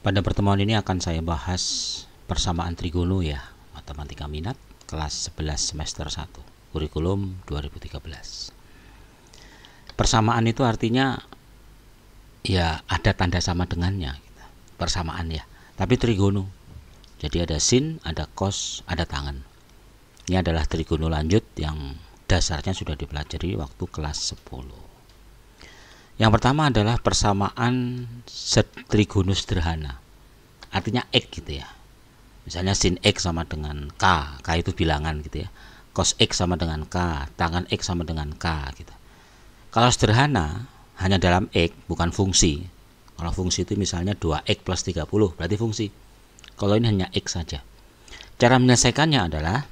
Pada pertemuan ini akan saya bahas persamaan trigono ya, matematika minat kelas 11 semester 1, kurikulum 2013. Persamaan itu artinya ya ada tanda sama dengannya, persamaan ya, tapi trigono. Jadi ada sin, ada cos, ada tangen. Ini adalah trigono lanjut yang dasarnya sudah dipelajari waktu kelas 10. Yang pertama adalah persamaan trigono sederhana. Artinya X gitu ya. Misalnya sin X sama dengan K. K itu bilangan gitu ya. Cos X sama dengan K. Tangen X sama dengan K gitu. Kalau sederhana hanya dalam X, bukan fungsi. Kalau fungsi itu misalnya 2X plus 30 berarti fungsi. Kalau ini hanya X saja. Cara menyelesaikannya adalah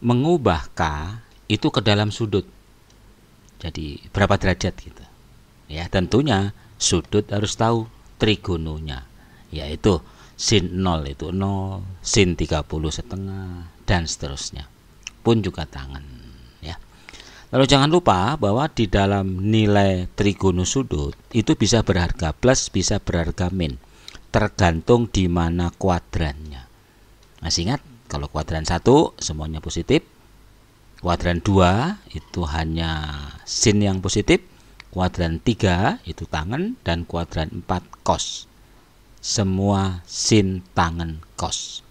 mengubah K itu ke dalam sudut. Jadi berapa derajat gitu. Ya, tentunya sudut harus tahu trigononya, yaitu sin 0 itu 0, sin 30 setengah, dan seterusnya. Pun juga tangen ya. Lalu jangan lupa bahwa di dalam nilai trigono sudut itu bisa berharga plus, bisa berharga min, tergantung di mana kuadrannya. Masih ingat, kalau kuadran 1 semuanya positif, kuadran 2 itu hanya sin yang positif, kuadran 3 itu tangen, dan kuadran 4 cos. Semua sin, tangen, cos.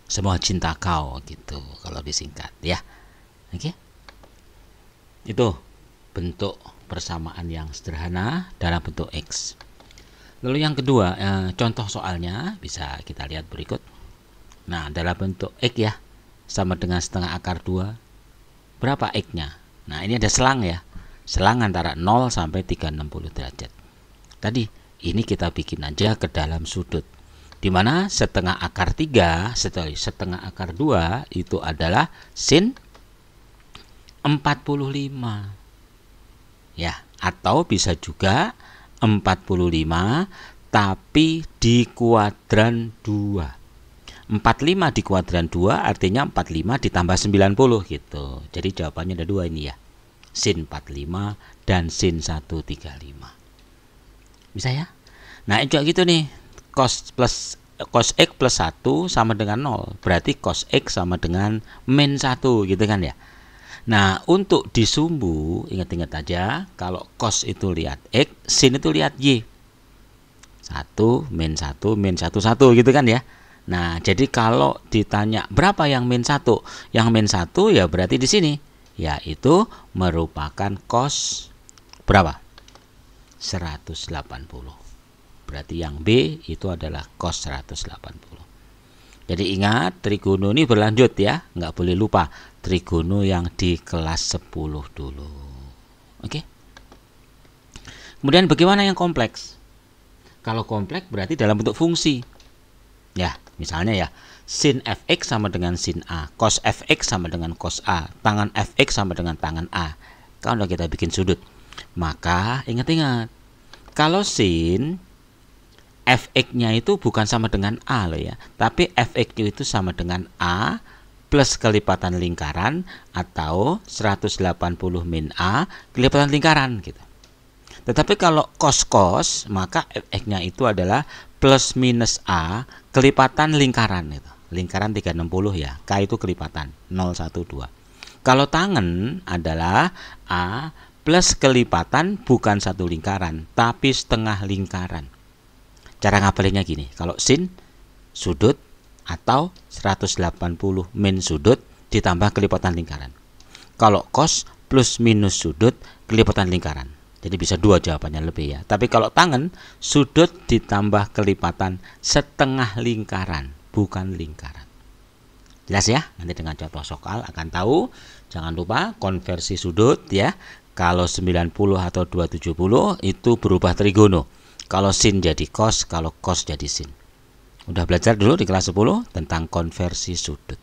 Semua cinta kau gitu kalau disingkat ya. Oke. Itu bentuk persamaan yang sederhana dalam bentuk X. Lalu yang kedua, contoh soalnya bisa kita lihat berikut. Nah, dalam bentuk X ya, sama dengan setengah akar 2. Berapa X-nya? Nah, ini ada selang ya. Selang antara 0 sampai 360 derajat. Tadi ini kita bikin aja ke dalam sudut, dimana setengah akar 3 setengah akar 2 itu adalah sin 45 ya, atau bisa juga 45 tapi di kuadran 2. 45 di kuadran 2 artinya 45 ditambah 90 gitu. Jadi jawabannya ada 2 ini ya, sin 45 dan sin 135. Bisa ya? Nah, juga gitu nih. Cos X plus 1 sama dengan 0. Berarti cos X sama dengan min 1 gitu kan ya. Nah, untuk disumbu, ingat-ingat aja, kalau cos itu lihat X, sin itu lihat Y. 1 min 1 min 1 1 gitu kan ya. Nah, jadi kalau ditanya berapa yang min 1? Yang min 1 ya berarti di sini, yaitu merupakan cos berapa? 180. Berarti yang B itu adalah cos 180. Jadi ingat, trigono ini berlanjut ya, nggak boleh lupa trigono yang di kelas 10 dulu. Oke. Kemudian bagaimana yang kompleks? Kalau kompleks berarti dalam bentuk fungsi. Ya, misalnya ya, sin fx sama dengan sin A, cos fx sama dengan cos A, tangan fx sama dengan tangan A. Kalau udah kita bikin sudut, maka ingat-ingat, kalau sin fx-nya itu bukan sama dengan A loh ya, tapi fx-nya itu sama dengan A plus kelipatan lingkaran atau 180 min A kelipatan lingkaran gitu. Tetapi kalau cos-cos, maka fx-nya itu adalah plus minus A kelipatan lingkaran itu. Lingkaran 360 ya. K itu kelipatan 0 1 2. Kalau tangen adalah A plus kelipatan bukan satu lingkaran, tapi setengah lingkaran. Cara ngapalinnya gini. Kalau sin sudut atau 180 min sudut ditambah kelipatan lingkaran. Kalau cos plus minus sudut kelipatan lingkaran. Jadi bisa 2 jawabannya lebih ya. Tapi kalau tangen, sudut ditambah kelipatan setengah lingkaran, bukan lingkaran. Jelas ya? Nanti dengan contoh soal akan tahu. Jangan lupa konversi sudut ya. Kalau 90 atau 270 itu berubah trigono. Kalau sin jadi cos, kalau cos jadi sin. Udah belajar dulu di kelas 10 tentang konversi sudut.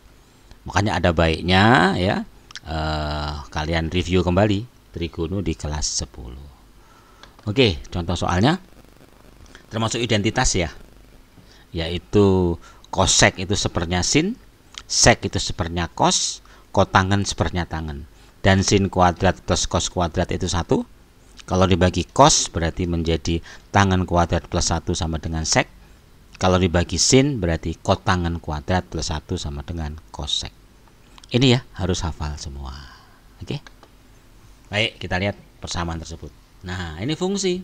Makanya ada baiknya ya, kalian review kembali trigono di kelas 10. Oke, contoh soalnya termasuk identitas ya, yaitu cosec itu sepernya sin, sec itu sepernya cos, kotangen sepernya tangen, dan sin kuadrat plus cos kuadrat itu 1. Kalau dibagi cos berarti menjadi tangen kuadrat plus 1 sama dengan sec, Kalau dibagi sin berarti kotangen kuadrat plus 1 sama dengan kosek. Ini ya harus hafal semua. Oke. Baik, kita lihat persamaan tersebut. Nah, ini fungsi.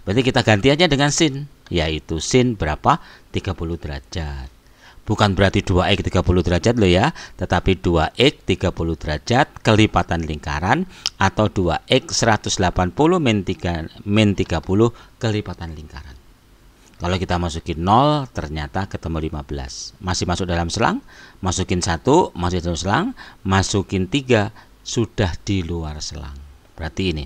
Berarti kita ganti aja dengan sin, yaitu sin berapa? 30 derajat. Bukan berarti 2x 30 derajat loh ya, tetapi 2x 30 derajat kelipatan lingkaran atau 2x 180 min 30 kelipatan lingkaran. Kalau kita masukin 0 ternyata ketemu 15. Masih masuk dalam selang, masukin 1 masih dalam selang, masukin 3 sudah di luar selang. Berarti ini.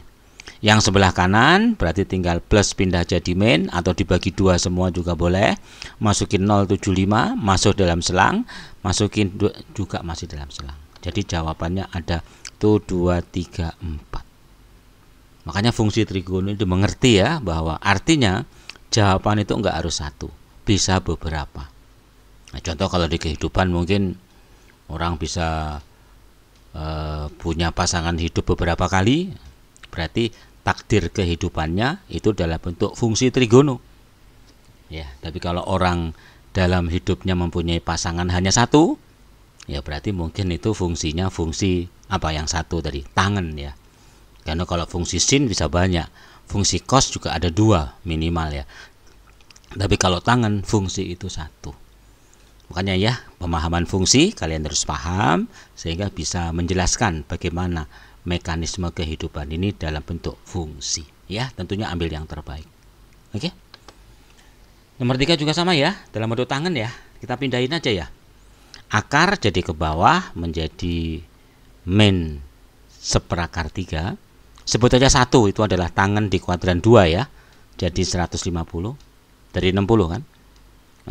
Yang sebelah kanan berarti tinggal plus pindah jadi min atau dibagi 2 semua juga boleh. Masukin 075 masuk dalam selang, masukin 2 juga masih dalam selang. Jadi jawabannya ada 1, 2, 3, 4. Makanya fungsi trigono itu mengerti ya, bahwa artinya jawaban itu enggak harus satu, bisa beberapa. Nah, contoh kalau di kehidupan mungkin orang bisa punya pasangan hidup beberapa kali, berarti takdir kehidupannya itu dalam bentuk fungsi trigono. Ya, tapi kalau orang dalam hidupnya mempunyai pasangan hanya satu, ya berarti mungkin itu fungsinya fungsi apa yang satu tadi, tangen ya. Karena kalau fungsi sin bisa banyak, fungsi cos juga ada 2 minimal ya. Tapi kalau tangen fungsi itu satu. Makanya ya, pemahaman fungsi kalian harus paham sehingga bisa menjelaskan bagaimana mekanisme kehidupan ini dalam bentuk fungsi. Ya, tentunya ambil yang terbaik. Oke. Nomor 3 juga sama ya, dalam bentuk tangen ya. Kita pindahin aja ya. Akar jadi ke bawah menjadi min 1/3. Sebut aja 1 itu adalah tangen di kuadran 2 ya. Jadi 150 dari 60 kan.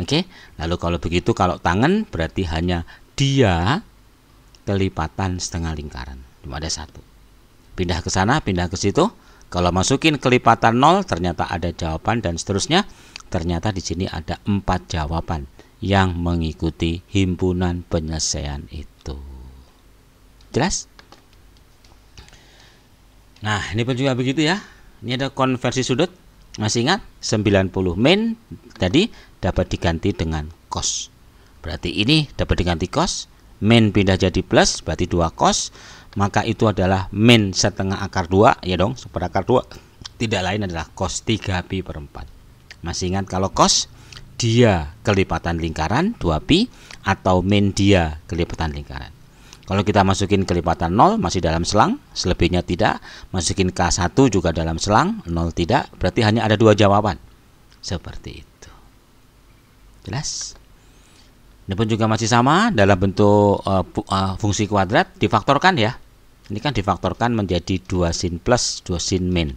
Oke. Lalu kalau begitu, kalau tangen berarti hanya dia kelipatan setengah lingkaran. Cuma ada 1. Pindah ke sana, pindah ke situ. Kalau masukin kelipatan 0 ternyata ada jawaban dan seterusnya. Ternyata di sini ada 4 jawaban yang mengikuti himpunan penyelesaian itu. Jelas? Nah, ini pun juga begitu ya. Ini ada konversi sudut. Masih ingat? 90 min tadi dapat diganti dengan cos. Berarti ini dapat diganti cos. Min pindah jadi plus, berarti 2 cos. Maka itu adalah min setengah akar 2, ya dong, 1/2. Tidak lain adalah cos 3pi/4. Masih ingat kalau cos dia kelipatan lingkaran 2pi atau min dia kelipatan lingkaran. Kalau kita masukin kelipatan 0 masih dalam selang, selebihnya tidak. Masukin K1 juga dalam selang, 0 tidak. Berarti hanya ada 2 jawaban. Seperti itu. Jelas? Ini pun juga masih sama dalam bentuk fungsi kuadrat difaktorkan ya. Ini kan difaktorkan menjadi 2 sin plus 2 sin min.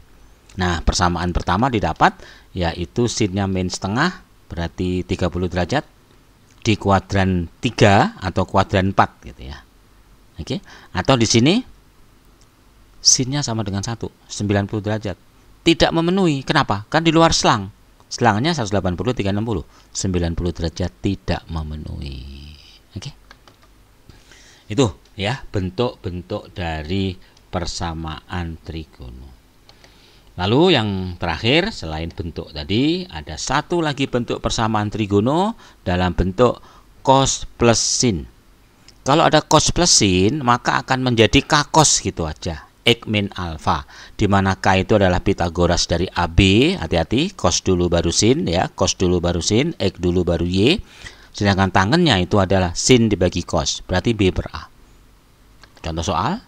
Nah, persamaan pertama didapat yaitu sinnya min setengah berarti 30 derajat di kuadran 3 atau kuadran 4 gitu ya. Oke. Atau di sini sinnya sama dengan 1, 90 derajat. Tidak memenuhi. Kenapa? Kan di luar selang. Selangnya 180, 360. 90 derajat tidak memenuhi. Oke. Itu ya bentuk-bentuk dari persamaan trigono. Lalu yang terakhir selain bentuk tadi ada satu lagi bentuk persamaan trigono dalam bentuk cos plus sin. Kalau ada cos plus sin maka akan menjadi k cos gitu aja. X min alfa, di mana K itu adalah Pitagoras dari AB. Hati-hati, cos dulu baru sin ya, cos dulu baru sin, X dulu baru Y. Sedangkan tangennya itu adalah sin dibagi cos, berarti B per A. Contoh soal,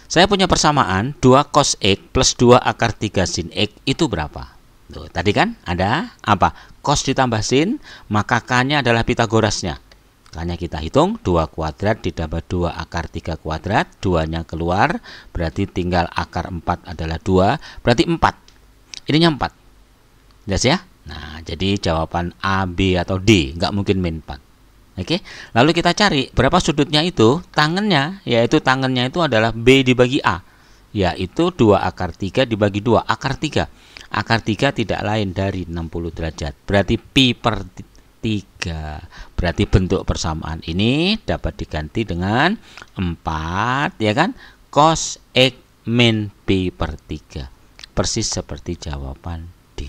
saya punya persamaan 2 cos X plus 2 akar 3 sin X itu berapa? Tuh, tadi kan ada apa? Cos ditambah sin, maka K-nya adalah Pitagorasnya. K-nya kita hitung, 2 kuadrat ditambah 2 akar 3 kuadrat, 2-nya keluar, berarti tinggal akar 4 adalah 2, berarti 4. Ininya 4. Jelas ya? Nah, jadi jawaban A, B, atau D, nggak mungkin min 4. Oke, lalu kita cari berapa sudutnya itu, tangennya, yaitu tangennya itu adalah B dibagi A, yaitu 2 akar 3 dibagi 2, akar 3. Akar 3 tidak lain dari 60 derajat, berarti pi per 3. Berarti bentuk persamaan ini dapat diganti dengan 4 ya kan, cos X min pi per 3. Persis seperti jawaban D.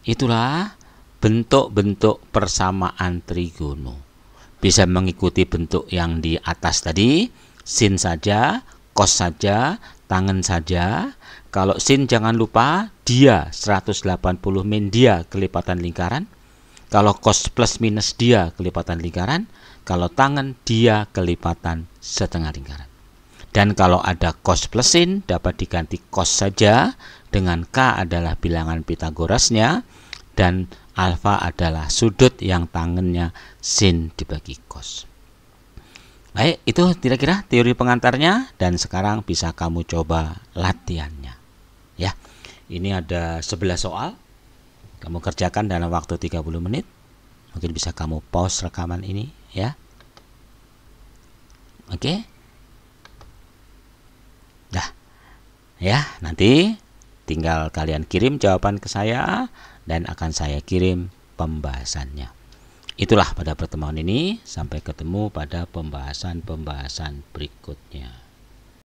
Itulah bentuk-bentuk persamaan trigono. Bisa mengikuti bentuk yang di atas tadi, sin saja, cos saja, tangen saja. Kalau sin jangan lupa dia 180 min dia kelipatan lingkaran. Kalau cos plus minus dia kelipatan lingkaran. Kalau tangen dia kelipatan setengah lingkaran. Dan kalau ada cos plus sin dapat diganti cos saja dengan K adalah bilangan Pitagorasnya dan alfa adalah sudut yang tangennya sin dibagi cos. Baik, itu kira-kira teori pengantarnya dan sekarang bisa kamu coba latihannya. Ya. Ini ada 11 soal. Kamu kerjakan dalam waktu 30 menit. Mungkin bisa kamu pause rekaman ini ya. Oke. Dah. Ya, nanti tinggal kalian kirim jawaban ke saya dan akan saya kirim pembahasannya. Itulah pada pertemuan ini. Sampai ketemu pada pembahasan-pembahasan berikutnya.